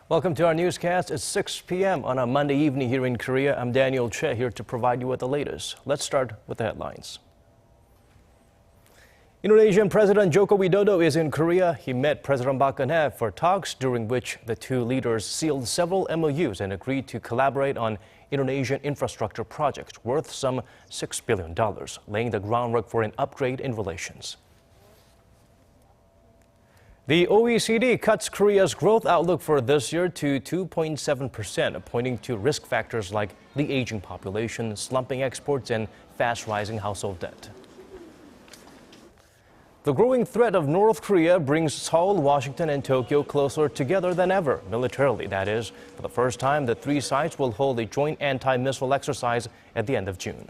Welcome to our newscast. It's 6 p.m. on a Monday evening here in Korea. I'm Daniel Che here to provide you with the latest. Let's start with the headlines. Indonesian President Joko Widodo is in Korea. He met President Park Geun-hye for talks during which the two leaders sealed several MOUs and agreed to collaborate on Indonesian infrastructure projects worth some $6 billion, laying the groundwork for an upgrade in relations. The OECD cuts Korea's growth outlook for this year to 2.7%, pointing to risk factors like the aging population, slumping exports, and fast rising household debt. The growing threat of North Korea brings Seoul, Washington, and Tokyo closer together than ever, militarily, that is. For the first time, the three sides will hold a joint anti-missile exercise at the end of June.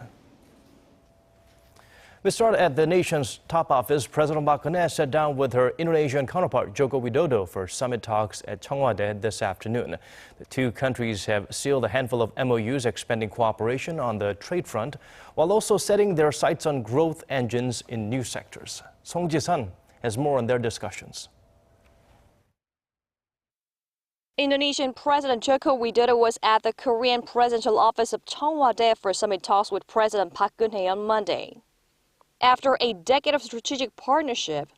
We start at the nation's top office. President Park Geun-hye sat down with her Indonesian counterpart, Joko Widodo, for summit talks at Cheongwadae this afternoon. The two countries have sealed a handful of MOUs expanding cooperation on the trade front, while also setting their sights on growth engines in new sectors. Song Ji-sun has more on their discussions. Indonesian President Joko Widodo was at the Korean presidential office of Cheongwadae for summit talks with President Park Geun-hye on Monday. After a decade of strategic partnership,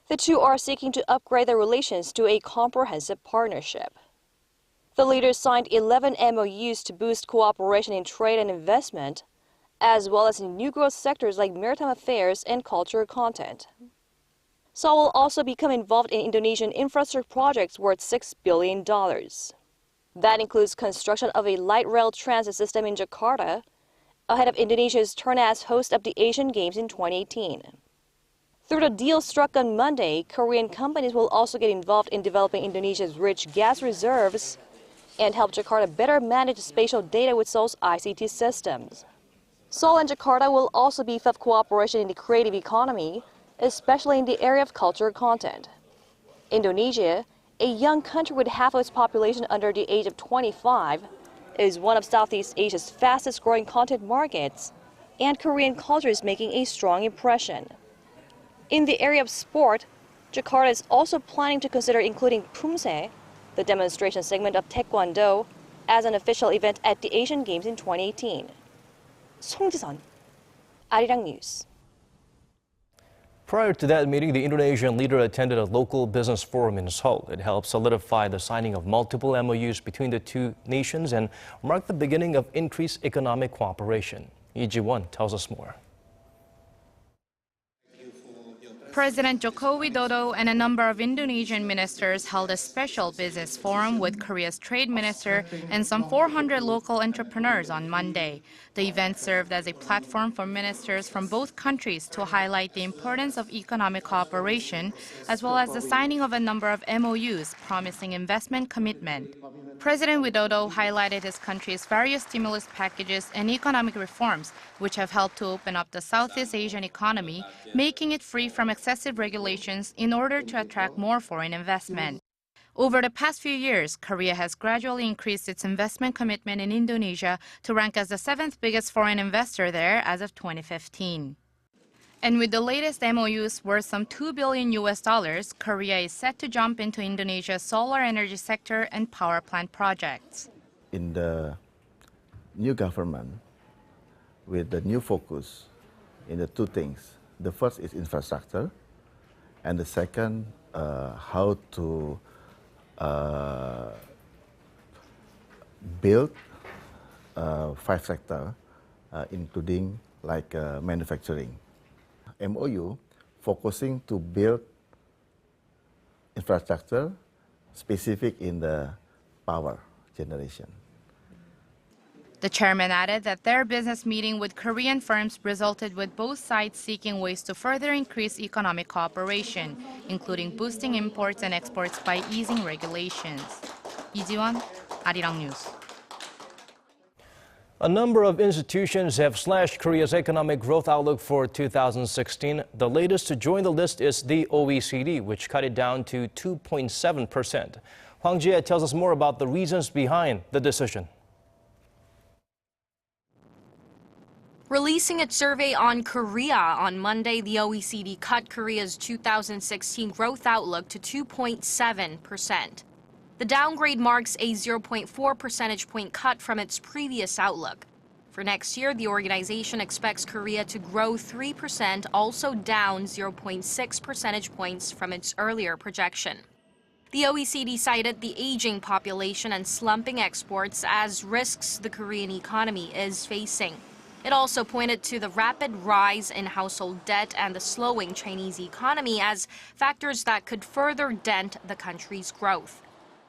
the two are seeking to upgrade their relations to a comprehensive partnership. The leaders signed 11 MOUs to boost cooperation in trade and investment, as well as in new growth sectors like maritime affairs and cultural content. Seoul will also become involved in Indonesian infrastructure projects worth $6 billion. That includes construction of a light rail transit system in Jakarta, ahead of Indonesia's turn as host of the Asian Games in 2018. Through the deal struck on Monday, Korean companies will also get involved in developing Indonesia's rich gas reserves and help Jakarta better manage spatial data with Seoul's ICT systems. Seoul and Jakarta will also beef up cooperation in the creative economy, especially in the area of cultural content. Indonesia, a young country with half of its population under the age of 25, is one of Southeast Asia's fastest growing content markets, and Korean culture is making a strong impression. In the area of sport, Jakarta is also planning to consider including Pumse, the demonstration segment of Taekwondo, as an official event at the Asian Games in 2018. Song Ji-sun, Arirang News. Prior to that meeting, the Indonesian leader attended a local business forum in Seoul. It helped solidify the signing of multiple MOUs between the two nations and marked the beginning of increased economic cooperation. Lee Ji-won tells us more. President Joko Widodo and a number of Indonesian ministers held a special business forum with Korea's trade minister and some 400 local entrepreneurs on Monday. The event served as a platform for ministers from both countries to highlight the importance of economic cooperation, as well as the signing of a number of MOUs promising investment commitment. President Widodo highlighted his country's various stimulus packages and economic reforms, which have helped to open up the Southeast Asian economy, making it free from excessive regulations in order to attract more foreign investment. Over the past few years, Korea has gradually increased its investment commitment in Indonesia to rank as the seventh biggest foreign investor there as of 2015. And with the latest MOUs worth some $2 billion, Korea is set to jump into Indonesia's solar energy sector and power plant projects. In the new government, with the new focus in the two things, the first is infrastructure, and the second, how to build 5 sectors, including like manufacturing. MOU focusing to build infrastructure specific in the power generation. The chairman added that their business meeting with Korean firms resulted with both sides seeking ways to further increase economic cooperation, including boosting imports and exports by easing regulations. Lee Ji-won, Arirang News. A number of institutions have slashed Korea's economic growth outlook for 2016. The latest to join the list is the OECD, which cut it down to 2.7%. Hwang Ji-hye tells us more about the reasons behind the decision. Releasing its survey on Korea on Monday, the OECD cut Korea's 2016 growth outlook to 2.7%. The downgrade marks a 0.4 percentage point cut from its previous outlook. For next year, the organization expects Korea to grow 3%, also down 0.6 percentage points from its earlier projection. The OECD cited the aging population and slumping exports as risks the Korean economy is facing. It also pointed to the rapid rise in household debt and the slowing Chinese economy as factors that could further dent the country's growth.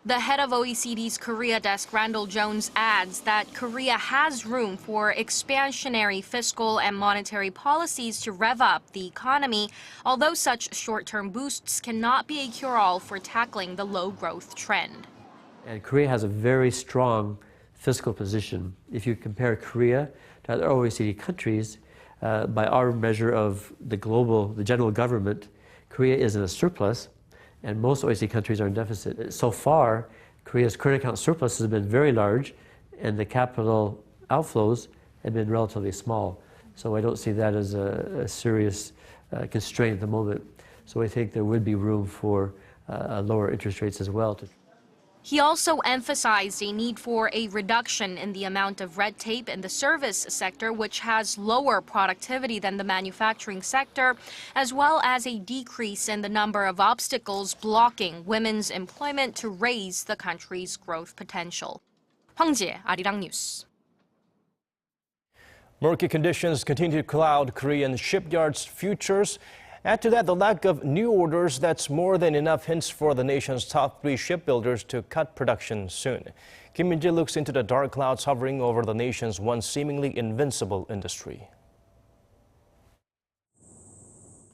The head of OECD's Korea desk, Randall Jones, adds that Korea has room for expansionary fiscal and monetary policies to rev up the economy, although such short-term boosts cannot be a cure-all for tackling the low-growth trend. And Korea has a very strong fiscal position. If you compare Korea to other OECD countries, by our measure of the general government, Korea is in a surplus, and most OECD countries are in deficit. So far, Korea's current account surplus has been very large, and the capital outflows have been relatively small. So I don't see that as a serious constraint at the moment. So I think there would be room for lower interest rates as well. He also emphasized a need for a reduction in the amount of red tape in the service sector, which has lower productivity than the manufacturing sector, as well as a decrease in the number of obstacles blocking women's employment to raise the country's growth potential. Hwang Jie, Arirang News. Murky conditions continue to cloud Korean shipyards' futures. Add to that the lack of new orders. That's more than enough hints for the nation's top 3 shipbuilders to cut production soon. Kim Min-ji looks into the dark clouds hovering over the nation's once seemingly invincible industry.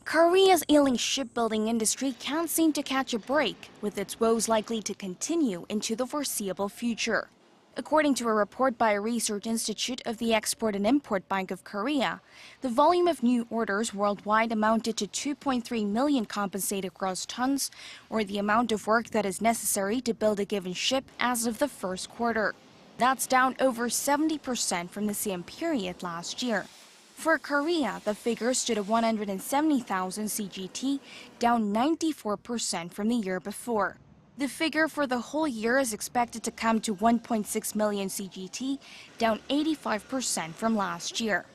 Korea's ailing shipbuilding industry can't seem to catch a break, with its woes likely to continue into the foreseeable future. According to a report by a research institute of the Export and Import Bank of Korea, the volume of new orders worldwide amounted to 2.3 million compensated gross tons, or the amount of work that is necessary to build a given ship as of the first quarter. That's down over 70% from the same period last year. For Korea, the figure stood at 170,000 CGT, down 94% from the year before. The figure for the whole year is expected to come to 1.6 million CGT, down 85% from last year.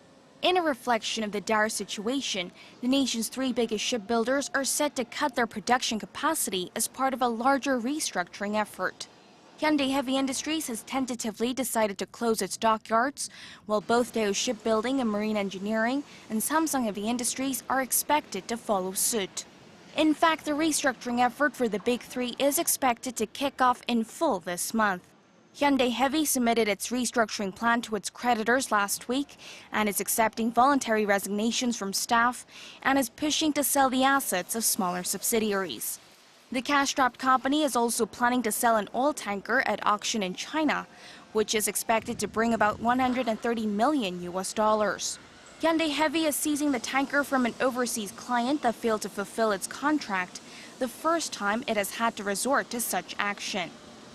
In a reflection of the dire situation, the nation's 3 biggest shipbuilders are set to cut their production capacity as part of a larger restructuring effort. Hyundai Heavy Industries has tentatively decided to close its dockyards, while both Daewoo Shipbuilding and Marine Engineering and Samsung Heavy Industries are expected to follow suit. In fact, the restructuring effort for the Big 3 is expected to kick off in full this month. Hyundai Heavy submitted its restructuring plan to its creditors last week and is accepting voluntary resignations from staff and is pushing to sell the assets of smaller subsidiaries. The cash-strapped company is also planning to sell an oil tanker at auction in China, which is expected to bring about $130 million. Hyundai Heavy is seizing the tanker from an overseas client that failed to fulfill its contract, the first time it has had to resort to such action.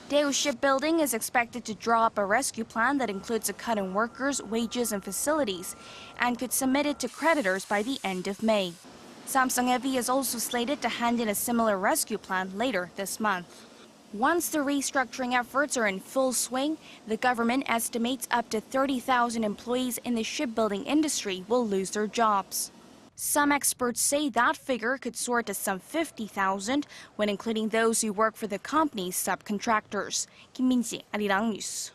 Daewoo Shipbuilding is expected to draw up a rescue plan that includes a cut in workers, wages, and facilities, and could submit it to creditors by the end of May. Samsung Heavy is also slated to hand in a similar rescue plan later this month. Once the restructuring efforts are in full swing, the government estimates up to 30,000 employees in the shipbuilding industry will lose their jobs. Some experts say that figure could soar to some 50,000 when including those who work for the company's subcontractors. Kim Min-ji, Arirang News.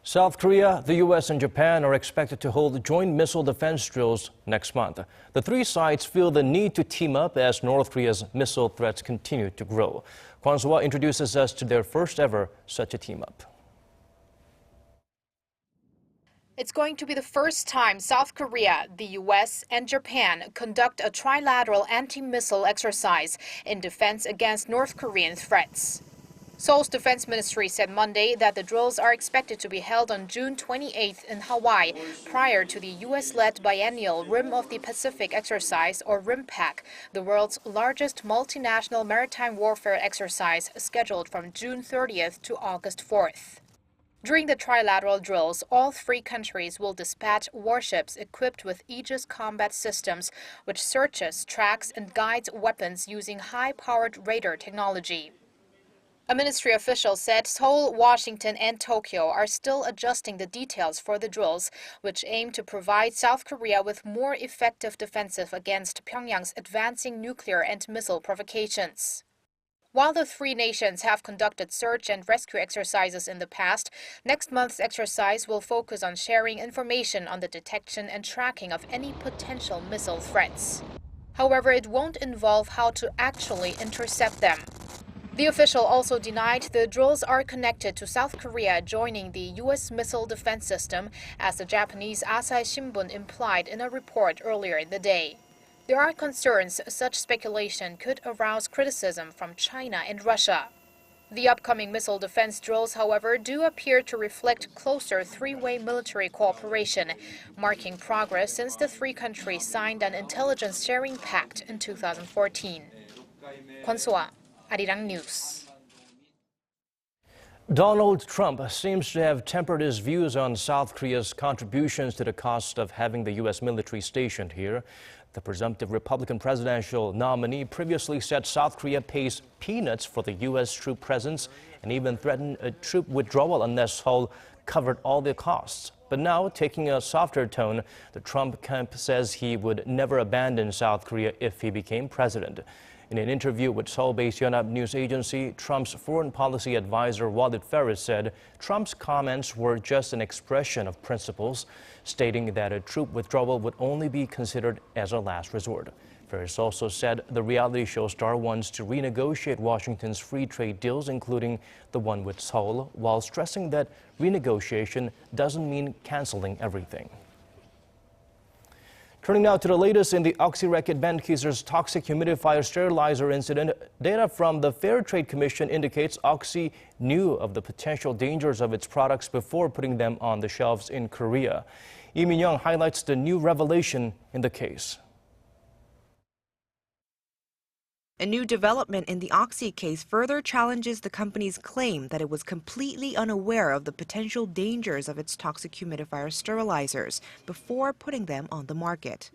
South Korea, the U.S. and Japan are expected to hold joint missile defense drills next month. The 3 sides feel the need to team up as North Korea's missile threats continue to grow. Kwon So-hwa introduces us to their first ever such a team-up. It's going to be the first time South Korea, the U.S., and Japan conduct a trilateral anti-missile exercise in defense against North Korean threats. Seoul's defense ministry said Monday that the drills are expected to be held on June 28th in Hawaii, prior to the U.S.-led biennial Rim of the Pacific exercise, or RIMPAC, the world's largest multinational maritime warfare exercise scheduled from June 30th to August 4th. During the trilateral drills, all 3 countries will dispatch warships equipped with Aegis combat systems, which searches, tracks, and guides weapons using high-powered radar technology. A ministry official said Seoul, Washington, and Tokyo are still adjusting the details for the drills, which aim to provide South Korea with more effective defensive against Pyongyang's advancing nuclear and missile provocations. While the three nations have conducted search and rescue exercises in the past, next month's exercise will focus on sharing information on the detection and tracking of any potential missile threats. However, it won't involve how to actually intercept them. The official also denied the drills are connected to South Korea joining the U.S. missile defense system, as the Japanese Asahi Shimbun implied in a report earlier in the day. There are concerns such speculation could arouse criticism from China and Russia. The upcoming missile defense drills, however, do appear to reflect closer three-way military cooperation, marking progress since the three countries signed an intelligence sharing pact in 2014. Kwon-soa, Arirang News. Donald Trump seems to have tempered his views on South Korea's contributions to the cost of having the U.S. military stationed here. The presumptive Republican presidential nominee previously said South Korea pays peanuts for the U.S. troop presence and even threatened a troop withdrawal unless Seoul covered all the costs. But now, taking a softer tone, the Trump camp says he would never abandon South Korea if he became president. In an interview with Seoul-based Yonhap News Agency, Trump's foreign policy advisor Walid Ferris said Trump's comments were just an expression of principles, stating that a troop withdrawal would only be considered as a last resort. Ferris also said the reality show star wants to renegotiate Washington's free trade deals, including the one with Seoul, while stressing that renegotiation doesn't mean canceling everything. Turning now to the latest in the oxy-racket Benkiser's toxic humidifier sterilizer incident, data from the Fair Trade Commission indicates Oxy knew of the potential dangers of its products before putting them on the shelves in Korea. Lee Min-young highlights the new revelation in the case. A new development in the Oxy case further challenges the company's claim that it was completely unaware of the potential dangers of its toxic humidifier sterilizers before putting them on the market.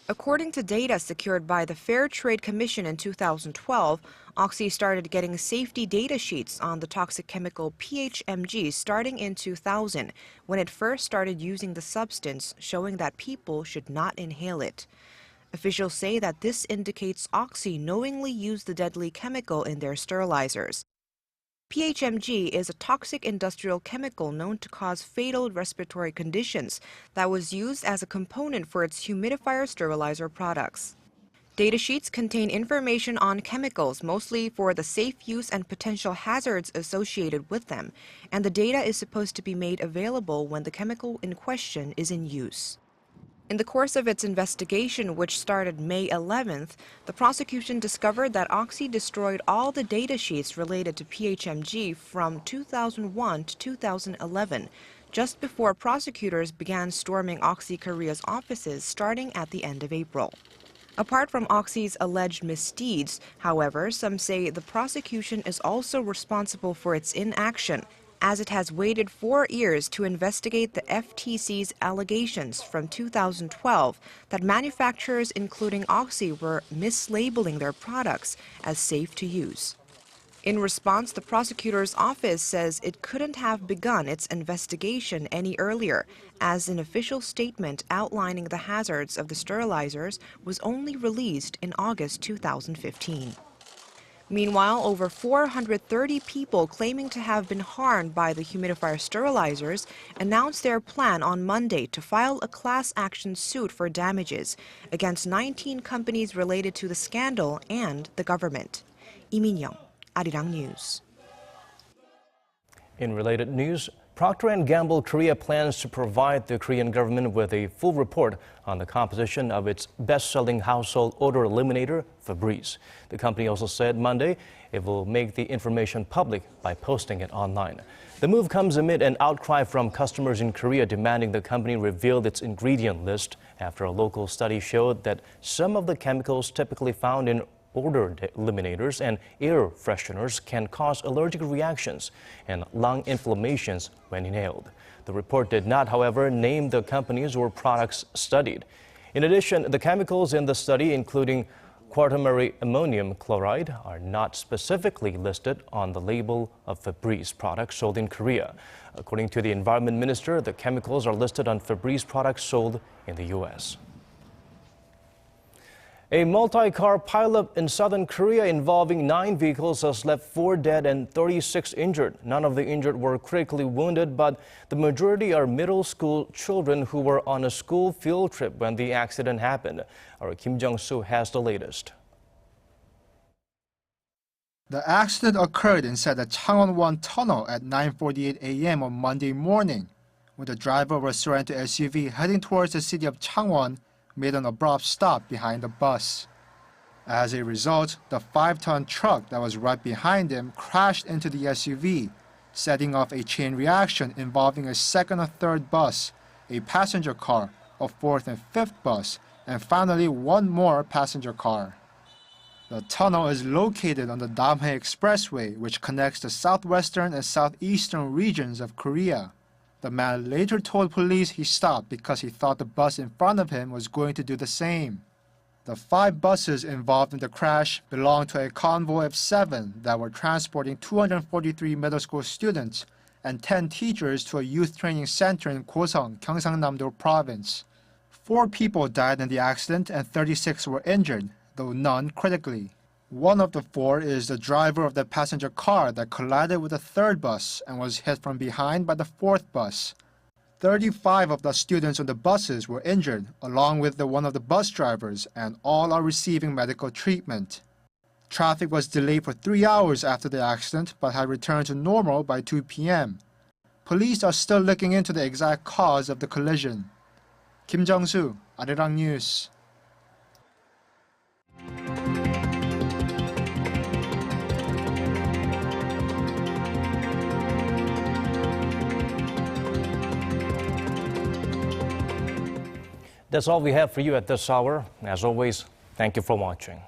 According to data secured by the Fair Trade Commission in 2012, Oxy started getting safety data sheets on the toxic chemical PHMG starting in 2000, when it first started using the substance, showing that people should not inhale it. Officials say that this indicates Oxy knowingly used the deadly chemical in their sterilizers. PHMG is a toxic industrial chemical known to cause fatal respiratory conditions that was used as a component for its humidifier sterilizer products. Datasheets contain information on chemicals, mostly for the safe use and potential hazards associated with them, and the data is supposed to be made available when the chemical in question is in use. In the course of its investigation, which started May 11th, the prosecution discovered that Oxy destroyed all the data sheets related to PHMG from 2001 to 2011, just before prosecutors began storming Oxy Korea's offices starting at the end of April. Apart from Oxy's alleged misdeeds, however, some say the prosecution is also responsible for its inaction, as it has waited 4 years to investigate the FTC's allegations from 2012 that manufacturers, including Oxy, were mislabeling their products as safe to use. In response, the prosecutor's office says it couldn't have begun its investigation any earlier, as an official statement outlining the hazards of the sterilizers was only released in August 2015. Meanwhile, over 430 people claiming to have been harmed by the humidifier sterilizers announced their plan on Monday to file a class action suit for damages against 19 companies related to the scandal and the government. Lee Min-young, Arirang News. In related news, Procter & Gamble Korea plans to provide the Korean government with a full report on the composition of its best-selling household odor eliminator, Febreze. The company also said Monday it will make the information public by posting it online. The move comes amid an outcry from customers in Korea demanding the company reveal its ingredient list after a local study showed that some of the chemicals typically found in odor eliminators and air fresheners can cause allergic reactions and lung inflammations when inhaled. The report did not, however, name the companies or products studied. In addition, the chemicals in the study, including quaternary ammonium chloride are not specifically listed on the label of Febreze products sold in Korea. According to the Environment Minister, the chemicals are listed on Febreze products sold in the U.S. A multi-car pileup in southern Korea involving 9 vehicles has left 4 dead and 36 injured. None of the injured were critically wounded, but the majority are middle school children who were on a school field trip when the accident happened. Our Kim Jung-soo has the latest. The accident occurred inside the Changwon-1 tunnel at 9:48 a.m. on Monday morning, when the driver of a Sorento SUV heading towards the city of Changwon made an abrupt stop behind the bus. As a result, the 5-ton truck that was right behind him crashed into the SUV, setting off a chain reaction involving a second and third bus, a passenger car, a fourth and fifth bus, and finally one more passenger car. The tunnel is located on the Namhae Expressway, which connects the southwestern and southeastern regions of Korea. The man later told police he stopped because he thought the bus in front of him was going to do the same. The 5 buses involved in the crash belonged to a convoy of 7 that were transporting 243 middle school students and 10 teachers to a youth training center in Gosong, Gyeongsangnam-do Province. 4 people died in the accident and 36 were injured, though none critically. One of the 4 is the driver of the passenger car that collided with the 3rd bus and was hit from behind by the 4th bus. 35 of the students on the buses were injured, along with one of the bus drivers, and all are receiving medical treatment. Traffic was delayed for 3 hours after the accident, but had returned to normal by 2 p.m. Police are still looking into the exact cause of the collision. Kim Jung-soo, Arirang News. That's all we have for you at this hour. As always, thank you for watching.